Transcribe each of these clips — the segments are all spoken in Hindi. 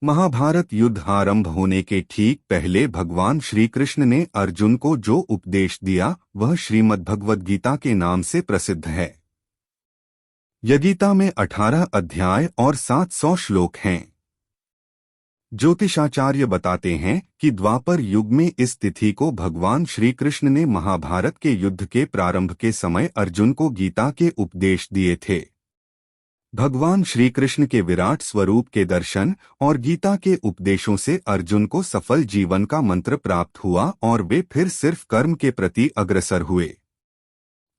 महाभारत युद्ध आरंभ होने के ठीक पहले भगवान श्री कृष्ण ने अर्जुन को जो उपदेश दिया वह श्रीमद्भगवद गीता के नाम से प्रसिद्ध है। यह गीता में 18 अध्याय और 700 श्लोक हैं। ज्योतिषाचार्य बताते हैं कि द्वापर युग में इस तिथि को भगवान श्री कृष्ण ने महाभारत के युद्ध के प्रारंभ के समय अर्जुन को गीता के उपदेश दिए थे। भगवान श्री कृष्ण के विराट स्वरूप के दर्शन और गीता के उपदेशों से अर्जुन को सफल जीवन का मंत्र प्राप्त हुआ और वे फिर सिर्फ कर्म के प्रति अग्रसर हुए।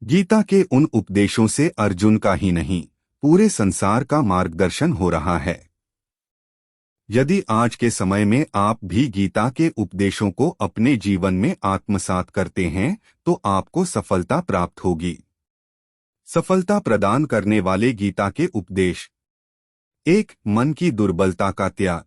गीता के उन उपदेशों से अर्जुन का ही नहीं, पूरे संसार का मार्गदर्शन हो रहा है। यदि आज के समय में आप भी गीता के उपदेशों को अपने जीवन में आत्मसात करते हैं तो आपको सफलता प्राप्त होगी। सफलता प्रदान करने वाले गीता के उपदेश। 1. मन की दुर्बलता का त्याग।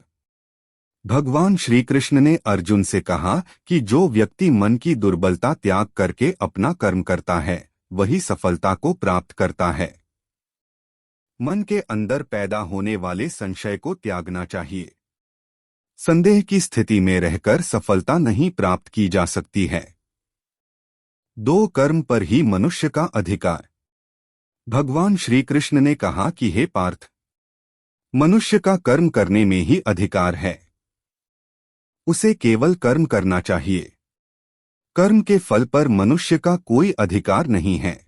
भगवान श्री कृष्ण ने अर्जुन से कहा कि जो व्यक्ति मन की दुर्बलता त्याग करके अपना कर्म करता है वही सफलता को प्राप्त करता है। मन के अंदर पैदा होने वाले संशय को त्यागना चाहिए। संदेह की स्थिति में रहकर सफलता नहीं प्राप्त की जा सकती है। 2. कर्म पर ही मनुष्य का अधिकार। भगवान श्री कृष्ण ने कहा कि हे पार्थ, मनुष्य का कर्म करने में ही अधिकार है। उसे केवल कर्म करना चाहिए। कर्म के फल पर मनुष्य का कोई अधिकार नहीं है।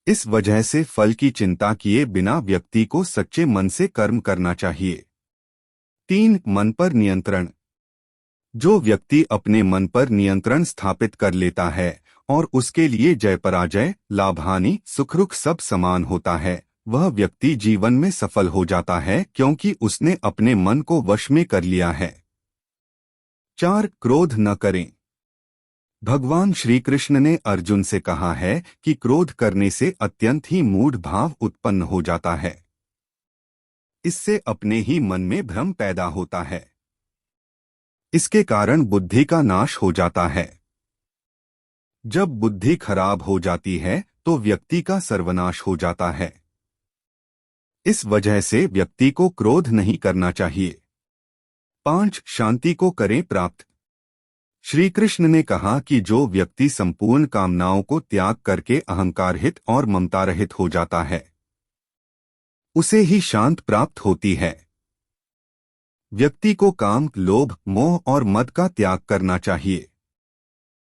इस वजह से फल की चिंता किए बिना व्यक्ति को सच्चे मन से कर्म करना चाहिए। 3. मन पर नियंत्रण। जो व्यक्ति अपने मन पर नियंत्रण स्थापित कर लेता है और उसके लिए जय पराजय, लाभ हानि, सुख दुख सब समान होता है, वह व्यक्ति जीवन में सफल हो जाता है क्योंकि उसने अपने मन को वश में कर लिया है। 4. क्रोध न करें। भगवान श्री कृष्ण ने अर्जुन से कहा है कि क्रोध करने से अत्यंत ही मूढ़ भाव उत्पन्न हो जाता है। इससे अपने ही मन में भ्रम पैदा होता है। इसके कारण बुद्धि का नाश हो जाता है। जब बुद्धि खराब हो जाती है तो व्यक्ति का सर्वनाश हो जाता है। इस वजह से व्यक्ति को क्रोध नहीं करना चाहिए। 5. शांति को करें प्राप्त। श्री कृष्ण ने कहा कि जो व्यक्ति संपूर्ण कामनाओं को त्याग करके अहंकारहित और ममतारहित हो जाता है उसे ही शांत प्राप्त होती है। व्यक्ति को काम, लोभ, मोह और मद का त्याग करना चाहिए।